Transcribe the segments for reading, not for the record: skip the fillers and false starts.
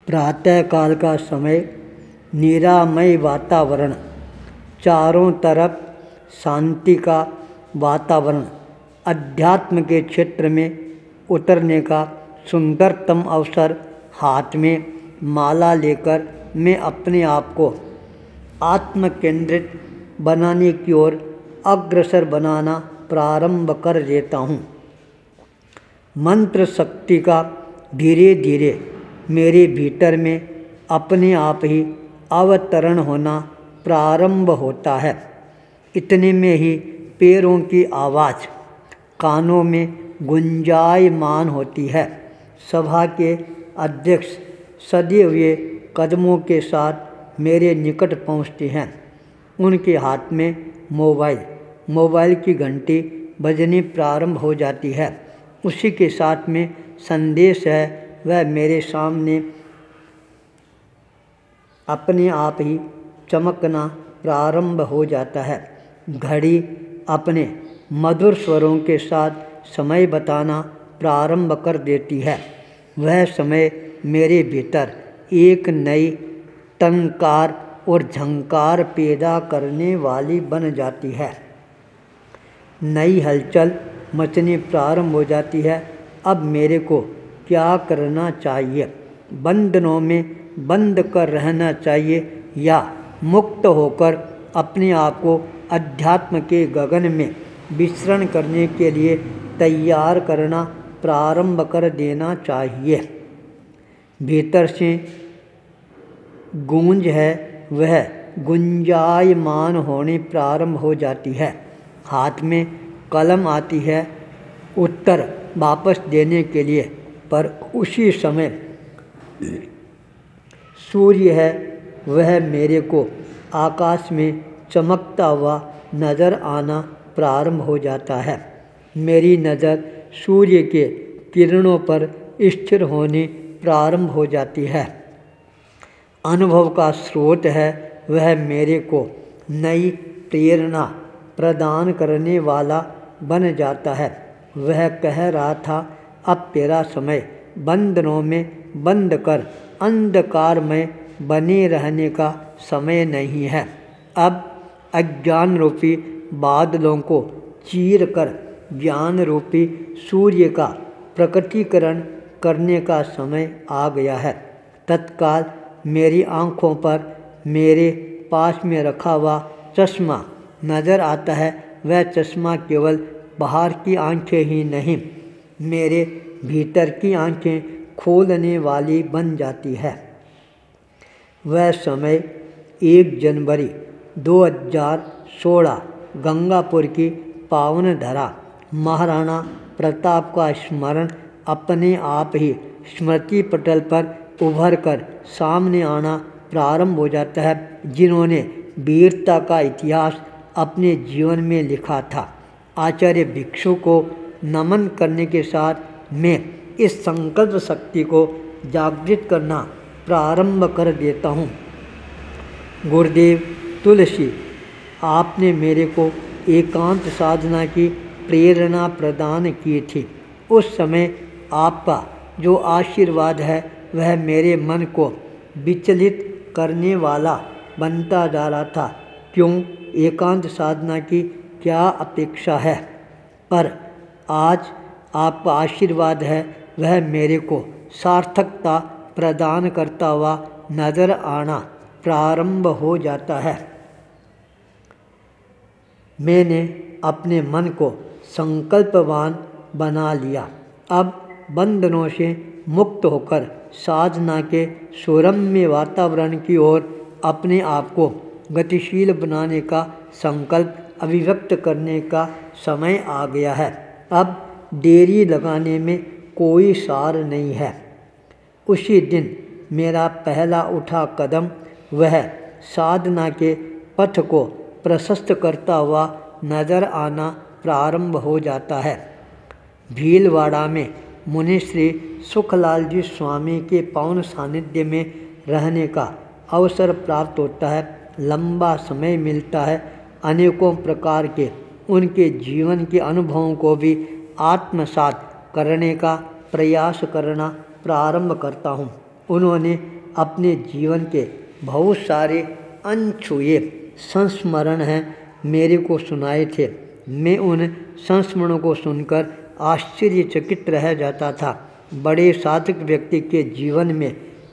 प्रातःकाल का समय, निरामय वातावरण, चारों तरफ शांति का वातावरण, अध्यात्म के क्षेत्र में उतरने का सुंदरतम अवसर। हाथ में माला लेकर मैं अपने आप को आत्म केंद्रित बनाने की ओर अग्रसर बनाना प्रारंभ कर देता हूँ। मंत्र शक्ति का धीरे धीरे मेरे भीतर में अपने आप ही अवतरण होना प्रारंभ होता है। इतने में ही पैरों की आवाज़ कानों में गुंजायमान होती है। सभा के अध्यक्ष सजे हुए कदमों के साथ मेरे निकट पहुँचते हैं। उनके हाथ में मोबाइल की घंटी बजनी प्रारंभ हो जाती है। उसी के साथ में संदेश है, वह मेरे सामने अपने आप ही चमकना प्रारंभ हो जाता है। घड़ी अपने मधुर स्वरों के साथ समय बताना प्रारंभ कर देती है। वह समय मेरे भीतर एक नई टंकार और झंकार पैदा करने वाली बन जाती है। नई हलचल मचनी प्रारंभ हो जाती है। अब मेरे को क्या करना चाहिए? बंधनों में बंद कर रहना चाहिए या मुक्त होकर अपने आप को अध्यात्म के गगन में विचरण करने के लिए तैयार करना प्रारंभ कर देना चाहिए? भीतर से गूंज है, वह गुंजायमान होनी प्रारंभ हो जाती है। हाथ में कलम आती है उत्तर वापस देने के लिए, पर उसी समय सूर्य है, वह मेरे को आकाश में चमकता हुआ नज़र आना प्रारंभ हो जाता है। मेरी नज़र सूर्य के किरणों पर स्थिर होनी प्रारंभ हो जाती है। अनुभव का स्रोत है, वह मेरे को नई प्रेरणा प्रदान करने वाला बन जाता है। वह कह रहा था, अब तेरा समय बंधनों में बंद कर अंधकार में बने रहने का समय नहीं है। अब अज्ञान रूपी बादलों को चीर कर ज्ञान रूपी सूर्य का प्रकटीकरण करने का समय आ गया है। तत्काल मेरी आँखों पर मेरे पास में रखा हुआ चश्मा नज़र आता है। वह चश्मा केवल बाहर की आँखें ही नहीं, मेरे भीतर की आँखें खोलने वाली बन जाती है। वह समय 1 जनवरी 2016 गंगापुर की पावन धरा महाराणा प्रताप का स्मरण अपने आप ही स्मृति पटल पर उभर कर सामने आना प्रारंभ हो जाता है, जिन्होंने वीरता का इतिहास अपने जीवन में लिखा था। आचार्य भिक्षु को नमन करने के साथ मैं इस संकल्प शक्ति को जागृत करना प्रारंभ कर देता हूँ। गुरुदेव तुलसी, आपने मेरे को एकांत साधना की प्रेरणा प्रदान की थी। उस समय आपका जो आशीर्वाद है, वह मेरे मन को विचलित करने वाला बनता जा रहा था। क्यों? एकांत साधना की क्या अपेक्षा है? पर आज आपका आशीर्वाद है, वह मेरे को सार्थकता प्रदान करता हुआ नज़र आना प्रारंभ हो जाता है। मैंने अपने मन को संकल्पवान बना लिया। अब बंधनों से मुक्त होकर साधना के सुरम्य वातावरण की ओर अपने आप को गतिशील बनाने का संकल्प अभिव्यक्त करने का समय आ गया है। अब देरी लगाने में कोई सार नहीं है। उसी दिन मेरा पहला उठा कदम वह साधना के पथ को प्रशस्त करता हुआ नज़र आना प्रारंभ हो जाता है। भीलवाड़ा में मुनि श्री सुखलाल जी स्वामी के पावन सानिध्य में रहने का अवसर प्राप्त होता है। लंबा समय मिलता है। अनेकों प्रकार के उनके जीवन के अनुभवों को भी आत्मसात करने का प्रयास करना प्रारंभ करता हूँ। उन्होंने अपने जीवन के बहुत सारे अनछुए संस्मरण हैं मेरे को सुनाए थे। मैं उन संस्मरणों को सुनकर आश्चर्यचकित रह जाता था। बड़े साधक व्यक्ति के जीवन में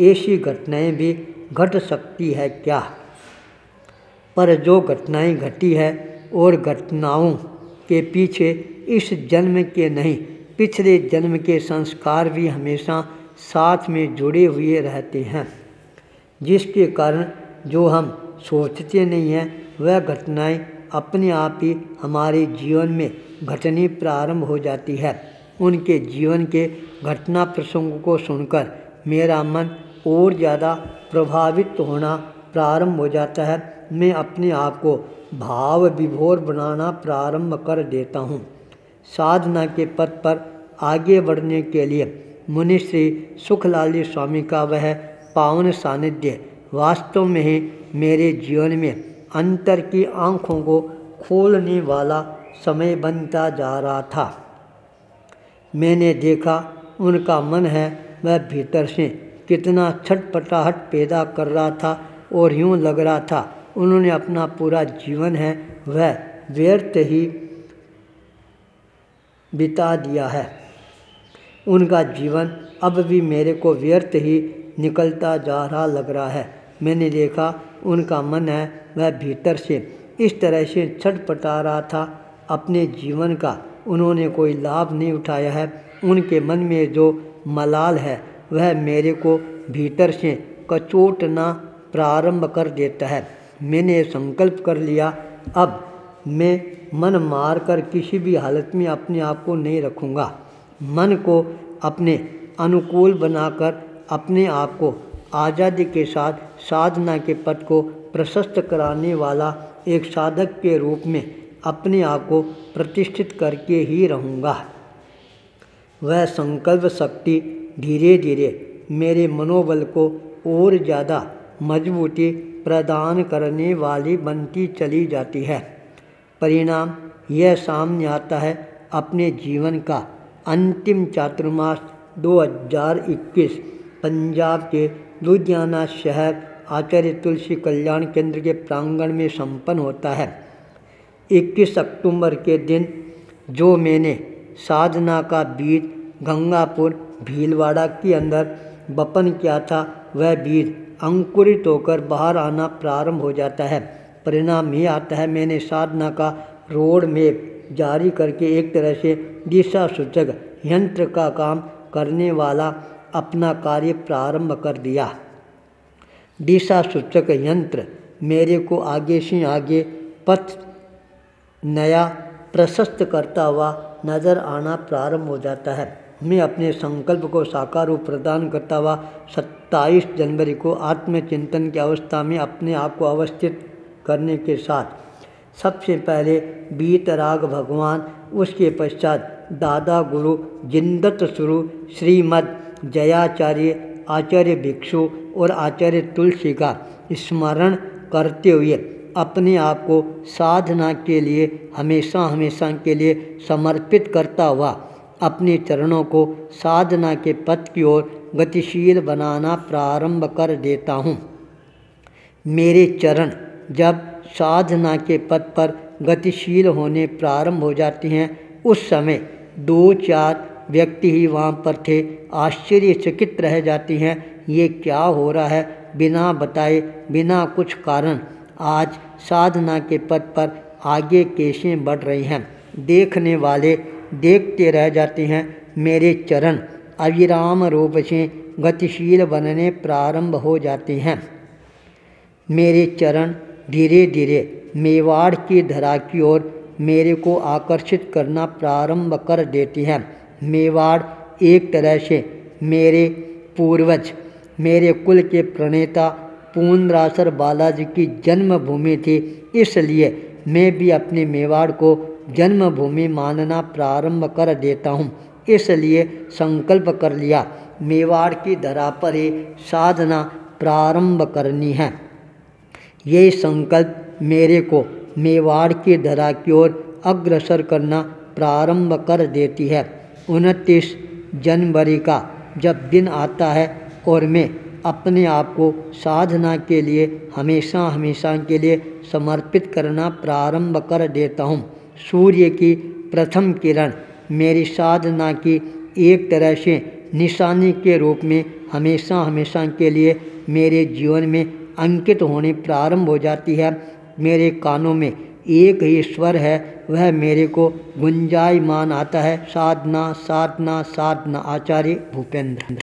ऐसी घटनाएं भी घट सकती है क्या? पर जो घटनाएं घटी है और घटनाओं के पीछे इस जन्म के नहीं पिछले जन्म के संस्कार भी हमेशा साथ में जुड़े हुए रहते हैं, जिसके कारण जो हम सोचते नहीं हैं वह घटनाएं अपने आप ही हमारे जीवन में घटनी प्रारंभ हो जाती है। उनके जीवन के घटना प्रसंगों को सुनकर मेरा मन और ज़्यादा प्रभावित होना प्रारंभ हो जाता है। मैं अपने आप को भाव विभोर बनाना प्रारंभ कर देता हूँ। साधना के पथ पर आगे बढ़ने के लिए मुनि श्री सुखलाली स्वामी का वह पावन सानिध्य वास्तव में ही मेरे जीवन में अंतर की आँखों को खोलने वाला समय बनता जा रहा था। मैंने देखा उनका मन है वह भीतर से कितना छटपटाहट पैदा कर रहा था और यूँ लग रहा था उन्होंने अपना पूरा जीवन है वह व्यर्थ ही बिता दिया है। उनका जीवन अब भी मेरे को व्यर्थ ही निकलता जा रहा लग रहा है। मैंने देखा उनका मन है वह भीतर से इस तरह से छटपटा रहा था। अपने जीवन का उन्होंने कोई लाभ नहीं उठाया है। उनके मन में जो मलाल है वह मेरे को भीतर से कचोटना प्रारंभ कर देता है। मैंने संकल्प कर लिया अब मैं मन मार कर किसी भी हालत में अपने आप को नहीं रखूँगा। मन को अपने अनुकूल बनाकर अपने आप को आज़ादी के साथ साधना के पथ को प्रशस्त कराने वाला एक साधक के रूप में अपने आप को प्रतिष्ठित करके ही रहूँगा। वह संकल्प शक्ति धीरे धीरे मेरे मनोबल को और ज़्यादा मजबूती प्रदान करने वाली बनती चली जाती है। परिणाम यह सामने आता है अपने जीवन का अंतिम चातुर्मास 2021 पंजाब के लुधियाना शहर आचार्य तुलसी कल्याण केंद्र के प्रांगण में संपन्न होता है। 21 अक्टूबर के दिन जो मैंने साधना का बीज गंगापुर भीलवाड़ा के अंदर बपन किया था वह बीज अंकुरित होकर बाहर आना प्रारंभ हो जाता है। परिणाम ये आता है मैंने साधना का रोड मैप जारी करके एक तरह से दिशा सूचक यंत्र का काम करने वाला अपना कार्य प्रारंभ कर दिया। दिशा सूचक यंत्र मेरे को आगे से आगे पथ नया प्रशस्त करता हुआ नज़र आना प्रारंभ हो जाता है। मैं अपने संकल्प को साकार रूप प्रदान करता हुआ 27 जनवरी को आत्मचिंतन की अवस्था में अपने आप को अवस्थित करने के साथ सबसे पहले बीतराग भगवान, उसके पश्चात दादा गुरु जिंदत सुरु श्रीमद जयाचार्य आचार्य भिक्षु और आचार्य तुलसी का स्मरण करते हुए अपने आप को साधना के लिए हमेशा हमेशा के लिए समर्पित करता हुआ अपने चरणों को साधना के पथ की ओर गतिशील बनाना प्रारंभ कर देता हूँ। मेरे चरण जब साधना के पथ पर गतिशील होने प्रारंभ हो जाते हैं उस समय 2-4 व्यक्ति ही वहाँ पर थे। आश्चर्यचकित रह जाती हैं ये क्या हो रहा है, बिना बताए बिना कुछ कारण आज साधना के पथ पर आगे कैसे बढ़ रही हैं। देखने वाले देखते रह जाते हैं। मेरे चरण अविराम रूप से गतिशील बनने प्रारंभ हो जाते हैं। मेरे चरण धीरे धीरे मेवाड़ की धरा की ओर मेरे को आकर्षित करना प्रारंभ कर देती हैं। मेवाड़ एक तरह से मेरे पूर्वज, मेरे कुल के प्रणेता पूर्णरासर बालाजी की जन्मभूमि थी, इसलिए मैं भी अपने मेवाड़ को जन्मभूमि मानना प्रारंभ कर देता हूँ। इसलिए संकल्प कर लिया मेवाड़ की धरा पर ही साधना प्रारंभ करनी है। यही संकल्प मेरे को मेवाड़ की धरा की ओर अग्रसर करना प्रारंभ कर देती है। 29 जनवरी का जब दिन आता है और मैं अपने आप को साधना के लिए हमेशा हमेशा के लिए समर्पित करना प्रारंभ कर देता हूँ। सूर्य की प्रथम किरण मेरी साधना की एक तरह से निशानी के रूप में हमेशा हमेशा के लिए मेरे जीवन में अंकित होने प्रारंभ हो जाती है। मेरे कानों में एक ही स्वर है, वह मेरे को गुंजायमान आता है, साधना साधना साधना। आचार्य भूपेंद्र।